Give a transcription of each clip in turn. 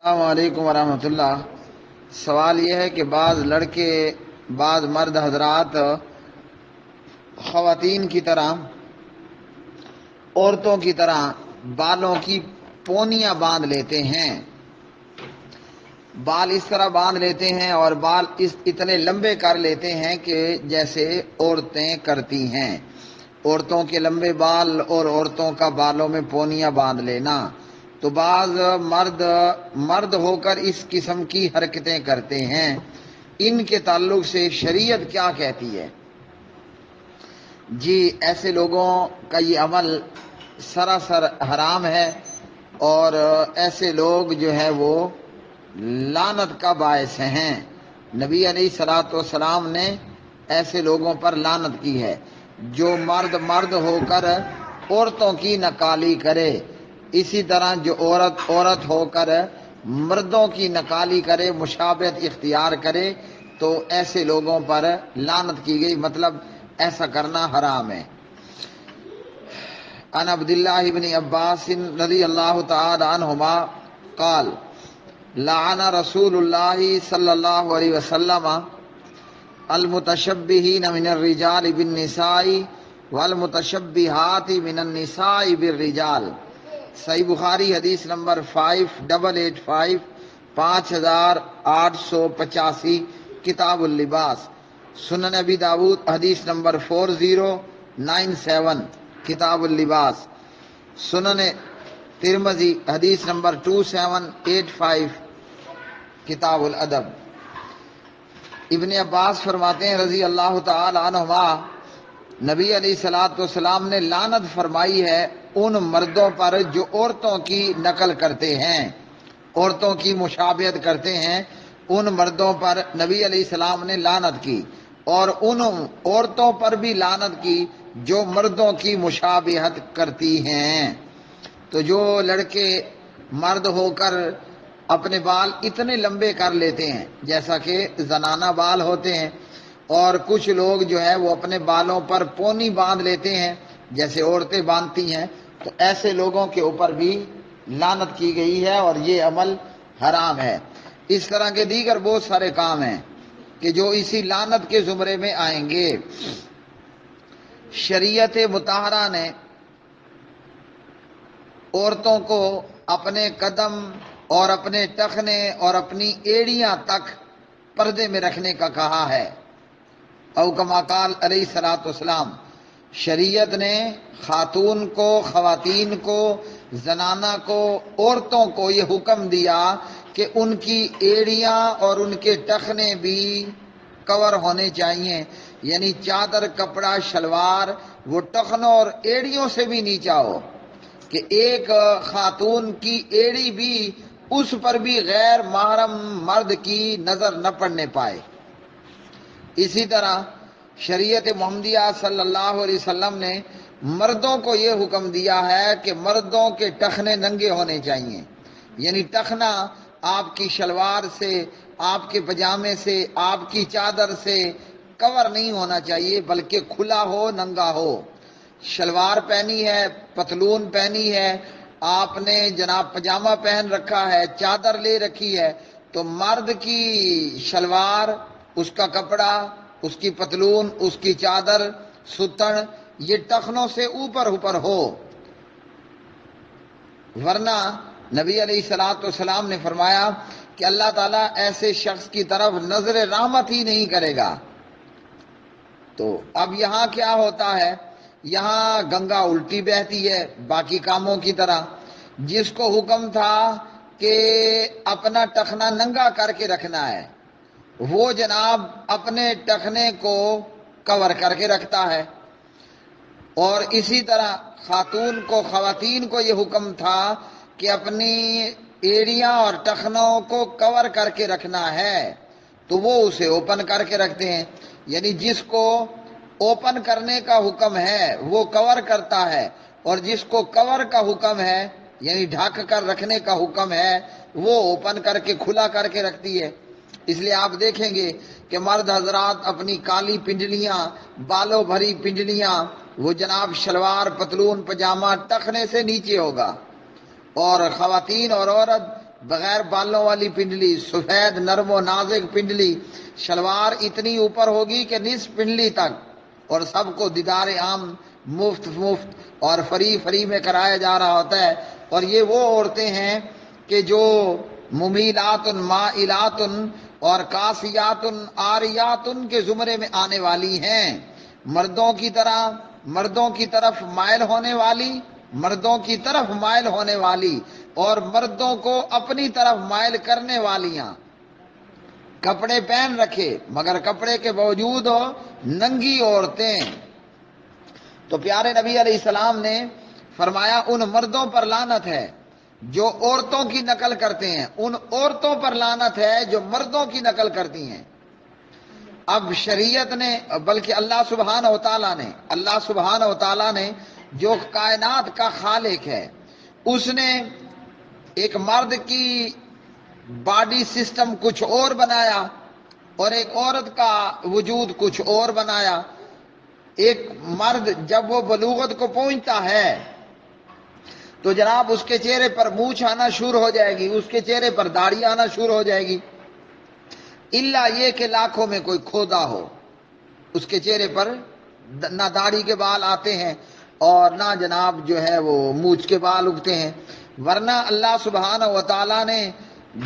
السلام علیکم ورحمۃ اللہ۔ سوال یہ ہے کہ بعض مرد حضرات خواتین کی طرح، عورتوں کی طرح بالوں کی پونیاں باندھ لیتے ہیں، بال اس طرح باندھ لیتے ہیں اور بال اتنے لمبے کر لیتے ہیں کہ جیسے عورتیں کرتی ہیں، عورتوں کے لمبے بال اور عورتوں کا بالوں میں پونیاں باندھ لینا۔ تو بعض مرد ہو کر اس قسم کی حرکتیں کرتے ہیں، ان کے تعلق سے شریعت کیا کہتی ہے؟ جی، ایسے لوگوں کا یہ عمل سراسر حرام ہے، اور ایسے لوگ جو ہے وہ لعنت کا باعث ہیں۔ نبی علیہ الصلوۃ والسلام نے ایسے لوگوں پر لعنت کی ہے، جو مرد ہو کر عورتوں کی نکالی کرے، اسی طرح جو عورت ہو کر مردوں کی نکالی کرے، مشابہت اختیار کرے، تو ایسے لوگوں پر لعنت کی گئی، مطلب ایسا کرنا حرام ہے۔ عن عبداللہ بن عباس رضی اللہ تعالی عنہما قال لعن رسول اللہ صلی اللہ علیہ وسلم المتشبہین من الرجال بالنساء والمتشبہات من النساء بالرجال۔ صحیح بخاری حدیث نمبر 5885 5885 کتاب اللباس۔ سنن ابی داود حدیث نمبر 4097 کتاب اللباس۔ سنن ترمذی حدیث نمبر 2785 کتاب الادب۔ ابن عباس فرماتے ہیں رضی اللہ تعالی عنہما، نبی علیہ الصلوۃ والسلام نے لعنت فرمائی ہے ان مردوں پر جو عورتوں کی نقل کرتے ہیں، عورتوں کی مشابہت کرتے ہیں، ان مردوں پر نبی علیہ السلام نے لعنت کی، اور ان عورتوں پر بھی لعنت کی جو مردوں کی مشابہت کرتی ہیں۔ تو جو لڑکے مرد ہو کر اپنے بال اتنے لمبے کر لیتے ہیں جیسا کہ زنانہ بال ہوتے ہیں، اور کچھ لوگ جو ہے وہ اپنے بالوں پر پونی باندھ لیتے ہیں جیسے عورتیں باندھتی ہیں، تو ایسے لوگوں کے اوپر بھی لعنت کی گئی ہے اور یہ عمل حرام ہے۔ اس طرح کے دیگر بہت سارے کام ہیں کہ جو اسی لعنت کے زمرے میں آئیں گے۔ شریعت مطہرہ نے عورتوں کو اپنے قدم اور اپنے ٹخنے اور اپنی ایڑیاں تک پردے میں رکھنے کا کہا ہے۔ او کما قال علیہ الصلوۃ والسلام، شریعت نے خاتون کو، خواتین کو، زنانہ کو، عورتوں کو یہ حکم دیا کہ ان کی ایڑیاں اور ان کے ٹخنے بھی کور ہونے چاہیے، یعنی چادر، کپڑا، شلوار وہ ٹخنوں اور ایڑیوں سے بھی نیچا ہو، کہ ایک خاتون کی ایڑی بھی، اس پر بھی غیر محرم مرد کی نظر نہ پڑنے پائے۔ اسی طرح شریعت محمدیہ صلی اللہ علیہ وسلم نے مردوں کو یہ حکم دیا ہے کہ مردوں کے ٹخنے ننگے ہونے چاہیے، یعنی ٹخنا آپ کی شلوار سے، آپ کے پجامے سے، آپ کی چادر سے کور نہیں ہونا چاہیے، بلکہ کھلا ہو، ننگا ہو۔ شلوار پہنی ہے، پتلون پہنی ہے، آپ نے جناب پجامہ پہن رکھا ہے، چادر لے رکھی ہے، تو مرد کی شلوار، اس کا کپڑا، اس کی پتلون، اس کی چادر، ستن، یہ ٹخنوں سے اوپر ہو، ورنہ نبی علیہ الصلوۃ والسلام نے فرمایا کہ اللہ تعالیٰ ایسے شخص کی طرف نظر رحمت ہی نہیں کرے گا۔ تو اب یہاں کیا ہوتا ہے، یہاں گنگا الٹی بہتی ہے باقی کاموں کی طرح۔ جس کو حکم تھا کہ اپنا ٹخنا ننگا کر کے رکھنا ہے، وہ جناب اپنے ٹخنے کو کور کر کے رکھتا ہے، اور اسی طرح خواتین کو یہ حکم تھا کہ اپنی ایڑیاں اور ٹخنوں کو کور کر کے رکھنا ہے، تو وہ اسے اوپن کر کے رکھتے ہیں، یعنی جس کو اوپن کرنے کا حکم ہے وہ کور کرتا ہے، اور جس کو کور کا حکم ہے یعنی ڈھک کر رکھنے کا حکم ہے وہ اوپن کر کے، کھلا کر کے رکھتی ہے۔ اس لیے آپ دیکھیں گے کہ مرد حضرات اپنی کالی پنڈلیاں، بالوں بھری پنڈلیاں، وہ جناب شلوار، پتلون، پجامہ ٹخنے سے نیچے ہوگا، اور خواتین اور عورت بغیر بالوں والی پنڈلی، سفید نرم و نازک پنڈلی، شلوار اتنی اوپر ہوگی کہ نصف پنڈلی تک، اور سب کو دیدار عام مفت اور فری میں کرایا جا رہا ہوتا ہے۔ اور یہ وہ عورتیں ہیں کہ جو ممیلات مائلات اور کاسیات عاریات کے زمرے میں آنے والی ہیں، مردوں کی طرف مائل ہونے والی، مردوں کی طرف مائل ہونے والی اور مردوں کو اپنی طرف مائل کرنے والیاں، کپڑے پہن رکھے مگر کپڑے کے باوجود ننگی عورتیں۔ تو پیارے نبی علیہ السلام نے فرمایا ان مردوں پر لعنت ہے جو عورتوں کی نقل کرتے ہیں، ان عورتوں پر لعنت ہے جو مردوں کی نقل کرتی ہیں۔ اب شریعت نے، بلکہ اللہ سبحانہ و تعالیٰ نے جو کائنات کا خالق ہے، اس نے ایک مرد کی باڈی سسٹم کچھ اور بنایا اور ایک عورت کا وجود کچھ اور بنایا۔ ایک مرد جب وہ بلوغت کو پہنچتا ہے تو جناب اس کے چہرے پر مونچھ آنا شروع ہو جائے گی، اس کے چہرے پر داڑھی آنا شروع ہو جائے گی، الا یہ کہ لاکھوں میں کوئی کھودا ہو، اس کے چہرے پر نہ داڑھی کے بال آتے ہیں اور نہ جناب جو ہے وہ مونچھ کے بال اگتے ہیں۔ ورنہ اللہ سبحانہ و تعالیٰ نے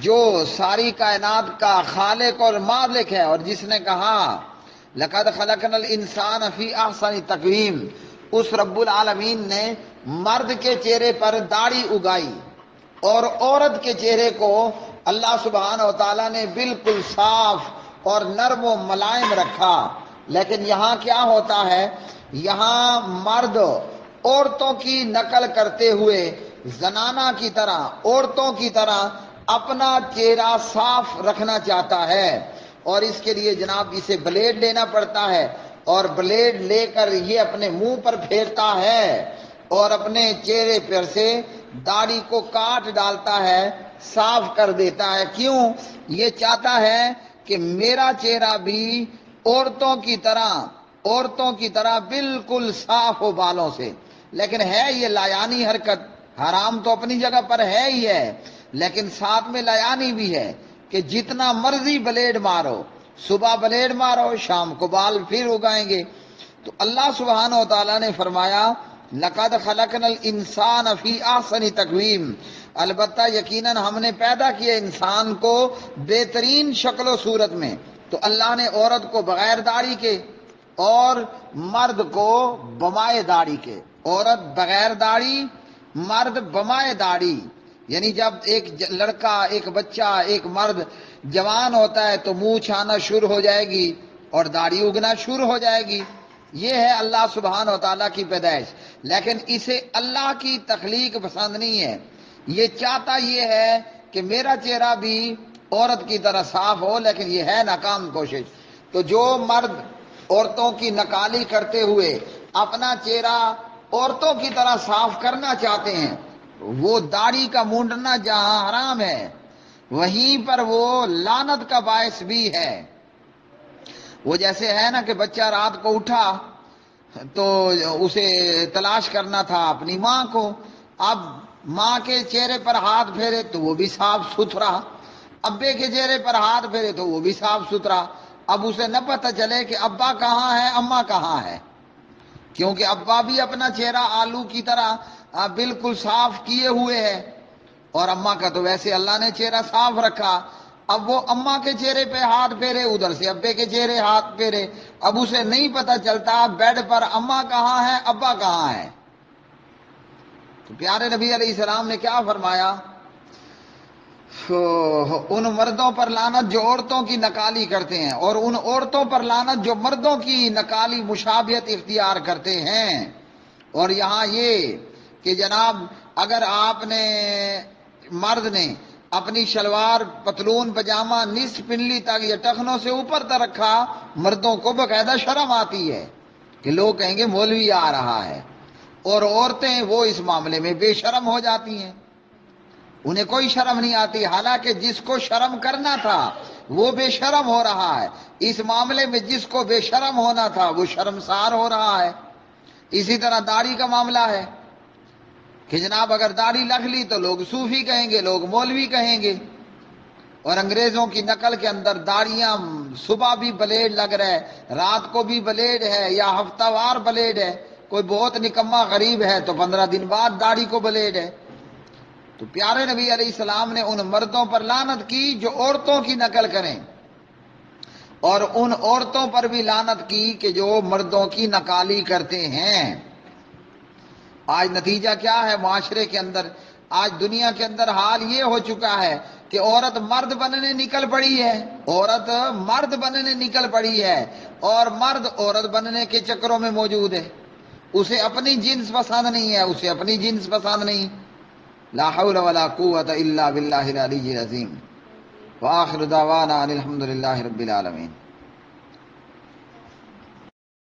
جو ساری کائنات کا خالق اور مالک ہے، اور جس نے کہا لقد خلقنا الانسان فی احسن تقویم، اس رب العالمین نے مرد کے چہرے پر داڑھی اگائی اور عورت کے چہرے کو اللہ سبحانہ و تعالیٰ نے بالکل صاف اور نرم و ملائم رکھا۔ لیکن یہاں کیا ہوتا ہے، یہاں مرد عورتوں کی نقل کرتے ہوئے زنانہ کی طرح، عورتوں کی طرح اپنا چہرہ صاف رکھنا چاہتا ہے، اور اس کے لیے جناب اسے بلیڈ لینا پڑتا ہے، اور بلیڈ لے کر یہ اپنے منہ پر پھیرتا ہے اور اپنے چہرے پر سے داڑھی کو کاٹ ڈالتا ہے، صاف کر دیتا ہے۔ کیوں؟ یہ چاہتا ہے کہ میرا چہرہ بھی عورتوں کی طرح بالکل صاف ہو بالوں سے۔ لیکن ہے یہ لایانی حرکت، حرام تو اپنی جگہ پر ہے ہی ہے، لیکن ساتھ میں لایانی بھی ہے کہ جتنا مرضی بلیڈ مارو، صبح بلیڈ مارو شام کو بال پھر اگائیں گے۔ تو اللہ سبحانہ و تعالیٰ نے فرمایا لقد خلقنا الانسان فی احسن تقویم، البتہ یقیناً ہم نے پیدا کیا انسان کو بہترین شکل و صورت میں۔ تو اللہ نے عورت کو بغیر داڑھی کے اور مرد کو بمائے داڑھی کے، عورت بغیر داڑھی، مرد بمائے داڑھی، یعنی جب ایک لڑکا، ایک بچہ، ایک مرد جوان ہوتا ہے تو مونچھ آنا شروع ہو جائے گی اور داڑھی اگنا شروع ہو جائے گی۔ یہ ہے اللہ سبحانہ و تعالیٰ کی پیدائش، لیکن اسے اللہ کی تخلیق پسند نہیں ہے۔ یہ چاہتا یہ ہے کہ میرا چہرہ بھی عورت کی طرح صاف ہو، لیکن یہ ہے ناکام کوشش۔ تو جو مرد عورتوں کی نقالی کرتے ہوئے اپنا چہرہ عورتوں کی طرح صاف کرنا چاہتے ہیں، وہ داڑھی کا مونڈنا جہاں حرام ہے وہیں پر وہ لعنت کا باعث بھی ہے۔ وہ جیسے ہے نا کہ بچہ رات کو اٹھا تو اسے تلاش کرنا تھا اپنی ماں کو، اب ماں کے چہرے پر ہاتھ پھیرے تو وہ بھی صاف ستھرا، ابے کے چہرے پر ہاتھ پھیرے تو وہ بھی صاف ستھرا۔ اب اسے نہ پتہ چلے کہ ابا کہاں ہے اماں کہاں ہے، کیونکہ ابا بھی اپنا چہرہ آلو کی طرح بالکل صاف کیے ہوئے ہے، اور اماں کا تو ویسے اللہ نے چہرہ صاف رکھا۔ اب وہ اماں کے چہرے پہ ہاتھ پھیرے، ادھر سے ابے کے چہرے ہاتھ پھیرے، اب اسے نہیں پتہ چلتا بیڈ پر اماں کہاں ہے ابا کہاں ہے۔ تو پیارے نبی علیہ السلام نے کیا فرمایا، ان مردوں پر لعنت جو عورتوں کی نقالی کرتے ہیں، اور ان عورتوں پر لعنت جو مردوں کی نقالی مشابہت اختیار کرتے ہیں۔ اور یہاں یہ کہ جناب اگر آپ نے، مرد نے اپنی شلوار پتلون پجامہ نصف پنڈلی تک یا ٹخنوں سے اوپر تک رکھا، مردوں کو باقاعدہ شرم آتی ہے کہ لوگ کہیں گے مولوی آ رہا ہے، اور عورتیں وہ اس معاملے میں بے شرم ہو جاتی ہیں، انہیں کوئی شرم نہیں آتی، حالانکہ جس کو شرم کرنا تھا وہ بے شرم ہو رہا ہے، اس معاملے میں جس کو بے شرم ہونا تھا وہ شرمسار ہو رہا ہے۔ اسی طرح داڑھی کا معاملہ ہے، کہ جناب اگر داڑھی رکھ لی تو لوگ صوفی کہیں گے، لوگ مولوی کہیں گے، اور انگریزوں کی نقل کے اندر داڑیاں صبح بھی بلیڈ لگ رہا ہے، رات کو بھی بلیڈ ہے، یا ہفتہ وار بلیڈ ہے، کوئی بہت نکما غریب ہے تو 15 دن بعد داڑھی کو بلیڈ ہے۔ تو پیارے نبی علیہ السلام نے ان مردوں پر لعنت کی جو عورتوں کی نقل کریں، اور ان عورتوں پر بھی لعنت کی کہ جو مردوں کی نقالی کرتے ہیں۔ آج نتیجہ کیا ہے معاشرے کے اندر؟ آج دنیا کے اندر حال یہ ہو چکا ہے کہ عورت مرد بننے نکل پڑی ہے، عورت مرد بننے نکل پڑی ہے، اور مرد عورت بننے کے چکروں میں موجود ہے۔ اسے اپنی جنس پسند نہیں ہے، اسے اپنی جنس پسند نہیں۔ لا حول ولا قوت الا باللہ العلی العظیم۔ وآخر دعوانا ان الحمد للہ رب العالمین۔